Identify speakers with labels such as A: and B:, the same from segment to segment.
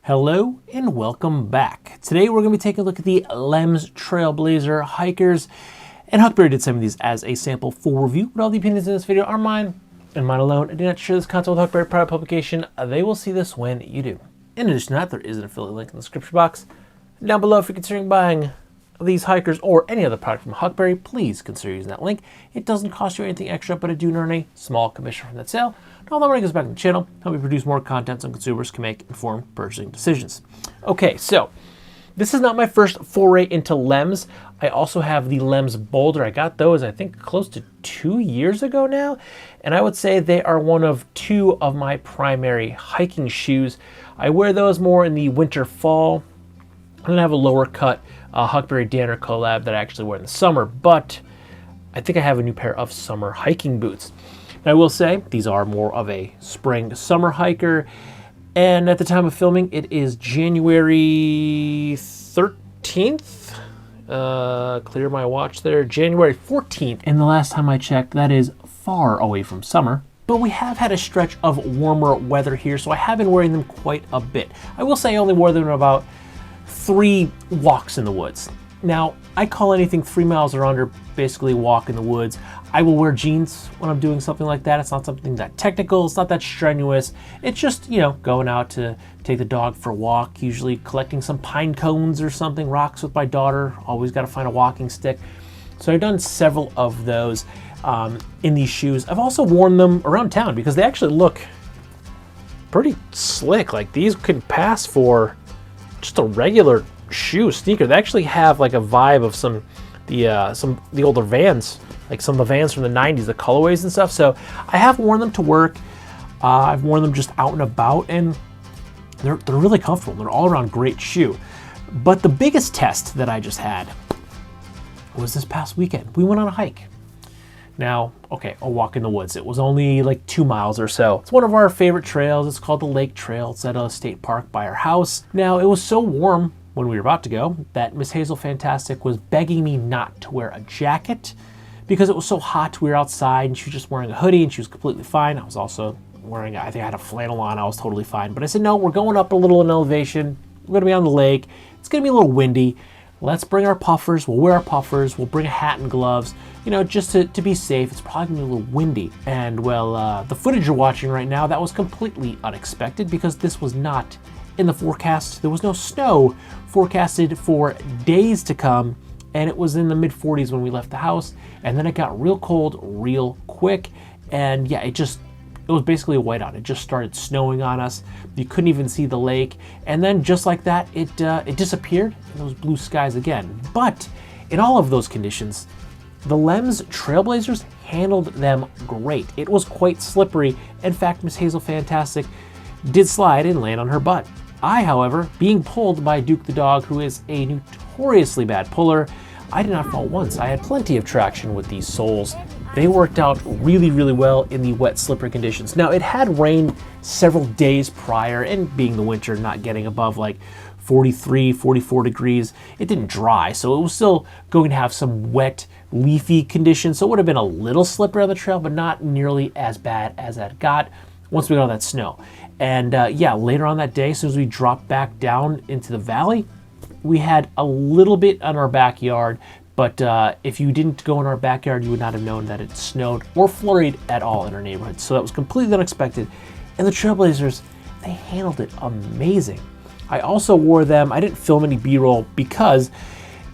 A: Hello and welcome back. Today we're going to be taking a look at the Lems Trailblazer hikers, and Huckberry did some of these as a sample full review, but all the opinions in this video are mine and mine alone. I do not share this content with Huckberry private publication. They will see this when you do. In addition to that, there is an affiliate link in the description box down below. If you're considering buying these hikers or any other product from Huckberry, please consider using that link. It doesn't cost you anything extra, but I do earn a small commission from that sale. And all that money goes back to the channel, help me produce more content so consumers can make informed purchasing decisions. Okay, so this is not my first foray into Lems. I also have the Lems Boulder. I got those, I think, close to 2 years ago now. And I would say they are one of two of my primary hiking shoes. I wear those more in the winter, fall. I don't have a lower cut Huckberry Danner collab that I actually wear in the summer, but I think I have a new pair of summer hiking boots. Now, I will say these are more of a spring summer hiker, and at the time of filming, it is January 13th. Clear my watch there, January 14th. And the last time I checked, that is far away from summer. But we have had a stretch of warmer weather here, so I have been wearing them quite a bit. I will say I only wore them about 3 walks in the woods. Now, I call anything 3 miles or under basically walk in the woods. I will wear jeans when I'm doing something like that. It's not something that technical, it's not that strenuous. It's just, you know, going out to take the dog for a walk, usually collecting some pine cones or something, rocks with my daughter. Always got to find a walking stick. So I've done several of those in these shoes. I've also worn them around town because they actually look pretty slick. Like, these could pass for just a regular shoe sneaker. They actually have like a vibe of some of the older Vans, like some of the Vans from the 90s, the colorways and stuff. So I have worn them to work. I've worn them just out and about, and they're really comfortable. They're all around great shoe. But the biggest test that I just had was this past weekend. We went on a hike. Now, okay, a walk in the woods. It was only like 2 miles or so. It's one of our favorite trails. It's called the Lake Trail. It's at a state park by our house. Now, it was so warm when we were about to go that Miss Hazel Fantastic was begging me not to wear a jacket because it was so hot. We were outside and she was just wearing a hoodie and she was completely fine. I was also wearing, I think I had a flannel on. I was totally fine. But I said, no, we're going up a little in elevation. We're going to be on the lake. It's going to be a little windy. Let's bring our puffers. We'll wear our puffers. We'll bring a hat and gloves, you know, just to be safe. It's probably gonna be a little windy. And well, the footage you're watching right now, that was completely unexpected because this was not in the forecast. There was no snow forecasted for days to come, and it was in the mid-40s when we left the house. And then it got real cold real quick, and yeah, it was basically a whiteout. It just started snowing on us. You couldn't even see the lake. And then just like that, it disappeared and those blue skies again. But in all of those conditions, the Lems Trailblazers handled them great. It was quite slippery. In fact, Miss Hazel Fantastic did slide and land on her butt. I, however, being pulled by Duke the dog, who is a notoriously bad puller, I did not fall once. I had plenty of traction with these soles. They worked out really, really well in the wet, slippery conditions. Now, it had rained several days prior, and being the winter, not getting above like 43, 44 degrees, it didn't dry. So it was still going to have some wet, leafy conditions. So it would have been a little slippery on the trail, but not nearly as bad as that got once we got all that snow. And yeah, later on that day, as soon as we dropped back down into the valley, we had a little bit on our backyard. But if you didn't go in our backyard, you would not have known that it snowed or flurried at all in our neighborhood. So that was completely unexpected. And the Trailblazers, they handled it amazing. I also wore them. I didn't film any B-roll because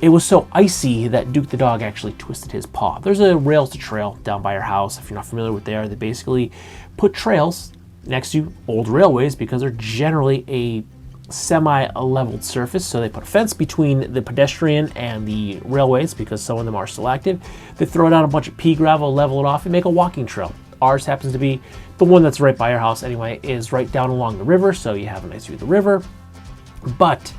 A: it was so icy that Duke the dog actually twisted his paw. There's a rails to trail down by our house. If you're not familiar with they basically put trails next to old railways because they're generally a semi-leveled surface. So they put a fence between the pedestrian and the railways because some of them are still active. They throw down a bunch of pea gravel, level it off, and make a walking trail. Ours happens to be the one that's right by our house anyway, is right down along the river, so you have a nice view of the river. But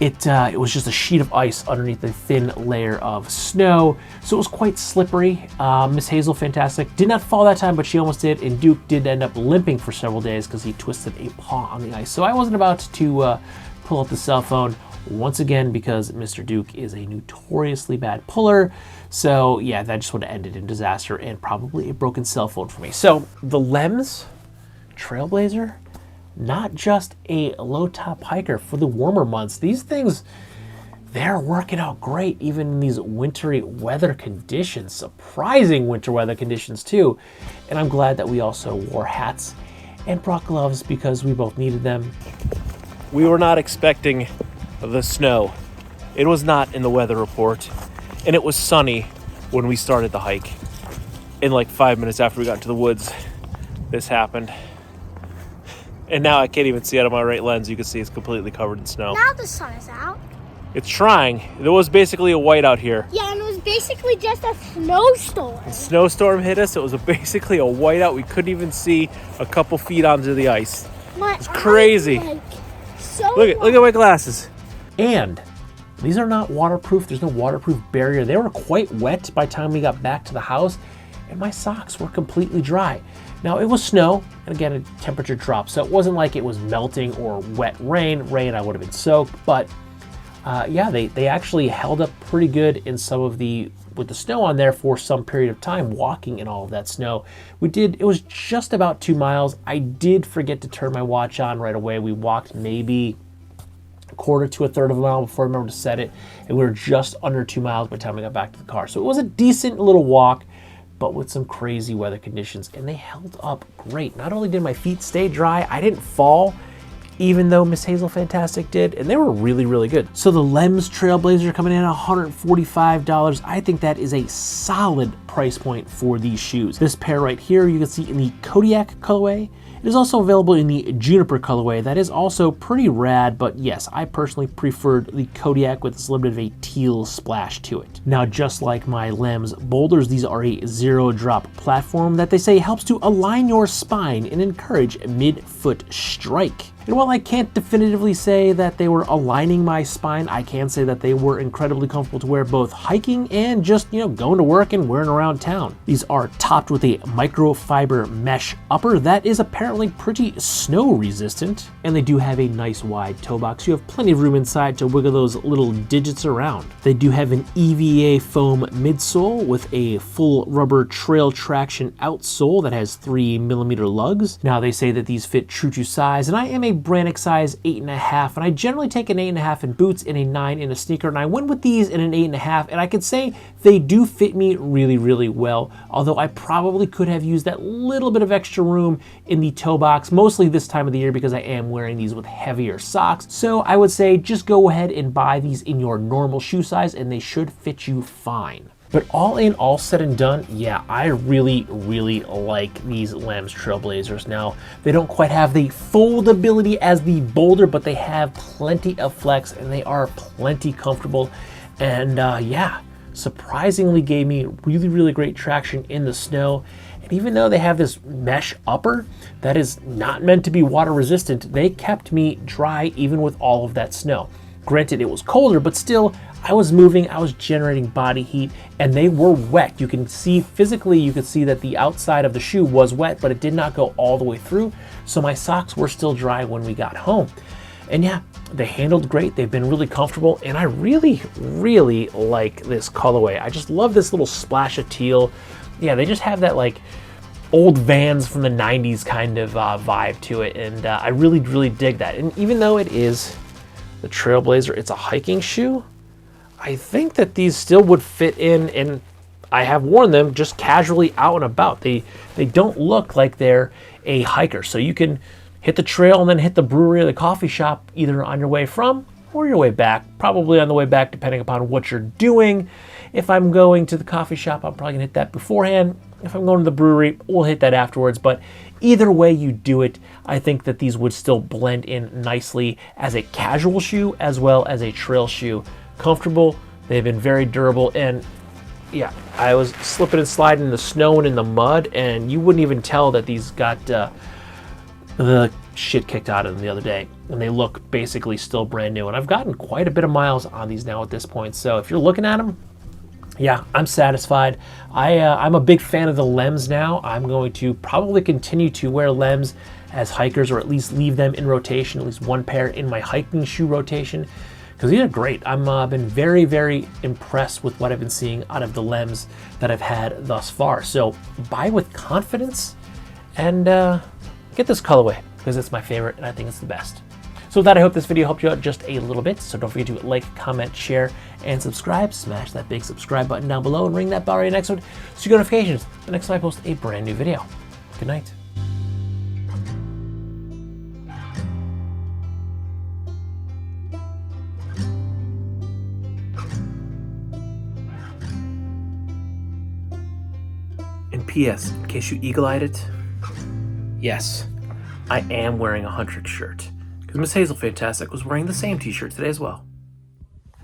A: it was just a sheet of ice underneath a thin layer of snow, so it was quite slippery. Miss Hazel Fantastic did not fall that time, but she almost did, and Duke did end up limping for several days because he twisted a paw on the ice. So I wasn't about to pull up the cell phone once again because Mr. Duke is a notoriously bad puller. So yeah, that just would have ended in disaster and probably a broken cell phone for me. So the Lems Trailblazer not just a low top hiker for the warmer months. These things, they're working out great even in these wintry weather conditions, surprising winter weather conditions too. And I'm glad that we also wore hats and brought gloves because we both needed them. We were not expecting the snow. It was not in the weather report, and it was sunny when we started the hike. In like 5 minutes after we got into the woods, this happened. And now I can't even see out of my right lens. You can see it's completely covered in snow.
B: Now the sun is out.
A: It's trying. There was basically a whiteout here.
B: Yeah, and it was basically just a snowstorm.
A: A snowstorm hit us. It was basically a whiteout. We couldn't even see a couple feet onto the ice. It's crazy. Look at my glasses. And these are not waterproof. There's no waterproof barrier. They were quite wet by the time we got back to the house, and my socks were completely dry. Now, it was snow, and again, a temperature drop, so it wasn't like it was melting or wet rain. I would have been soaked, but yeah, they actually held up pretty good in some of with the snow on there for some period of time, walking in all of that snow. It was just about 2 miles. I did forget to turn my watch on right away. We walked maybe a quarter to a third of a mile before I remembered to set it, and we were just under 2 miles by the time we got back to the car. So it was a decent little walk, but with some crazy weather conditions, and they held up great. Not only did my feet stay dry, I didn't fall, even though Miss Hazel Fantastic did, and they were really, really good. So the Lems Trailblazer coming in at $145. I think that is a solid price point for these shoes. This pair right here, you can see in the Kodiak colorway. It is also available in the Juniper colorway. That is also pretty rad, but yes, I personally preferred the Kodiak with this little bit of a teal splash to it. Now, just like my Lems Boulders, these are a zero drop platform that they say helps to align your spine and encourage mid-foot strike. And while I can't definitively say that they were aligning my spine, I can say that they were incredibly comfortable to wear both hiking and just, going to work and wearing around town. These are topped with a microfiber mesh upper that is apparently pretty snow resistant, and they do have a nice wide toe box. You have plenty of room inside to wiggle those little digits around. They do have an EVA foam midsole with a full rubber trail traction outsole that has 3mm lugs. Now, they say that these fit true to size, and I am a Brannock size 8.5, and I generally take an 8.5 in boots and a 9 in a sneaker, and I went with these in an 8.5, and I could say they do fit me really, really well, although I probably could have used that little bit of extra room in the toe box, mostly this time of the year because I am wearing these with heavier socks. So I would say just go ahead and buy these in your normal shoe size, and they should fit you fine. But all in, all said and done, yeah, I really, really like these Lems Trailblazers. Now, they don't quite have the foldability as the Boulder, but they have plenty of flex, and they are plenty comfortable. And yeah, surprisingly gave me really, really great traction in the snow. And even though they have this mesh upper that is not meant to be water resistant, they kept me dry even with all of that snow. Granted, it was colder, but still, I was moving, I was generating body heat, and they were wet. You can see physically, you could see that the outside of the shoe was wet, but it did not go all the way through. So my socks were still dry when we got home. And yeah, they handled great. They've been really comfortable, and I really, really like this colorway. I just love this little splash of teal. Yeah, they just have that like old Vans from the 90s kind of vibe to it, and I really, really dig that. And even though it is the Trailblazer, it's a hiking shoe, I think that these still would fit in, and I have worn them just casually out and about. They don't look like they're a hiker, so you can hit the trail and then hit the brewery or the coffee shop either on your way from or your way back. Probably on the way back, depending upon what you're doing. If I'm going to the coffee shop, I'm probably gonna hit that beforehand. If I'm going to the brewery, we'll hit that afterwards. But either way you do it, I think that these would still blend in nicely as a casual shoe as well as a trail shoe. Comfortable, they've been very durable, and yeah, I was slipping and sliding in the snow and in the mud, and you wouldn't even tell that these got the shit kicked out of them the other day, and they look basically still brand new. And I've gotten quite a bit of miles on these now at this point, so if you're looking at them, yeah, I'm satisfied. I'm a big fan of the Lems now. I'm going to probably continue to wear Lems as hikers, or at least leave them in rotation, at least one pair in my hiking shoe rotation, because these are great. I've been very, very impressed with what I've been seeing out of the Lems that I've had thus far. So buy with confidence and get this colorway. because it's my favorite and I think it's the best. So with that, I hope this video helped you out just a little bit. So don't forget to like, comment, share, and subscribe. Smash that big subscribe button down below and ring that bell right next one so you get notifications the next time I post a brand new video. Good night. And P.S., in case you eagle-eyed it, yes, I am wearing a Huntrix shirt. Because Miss Hazel Fantastic was wearing the same t-shirt today as well.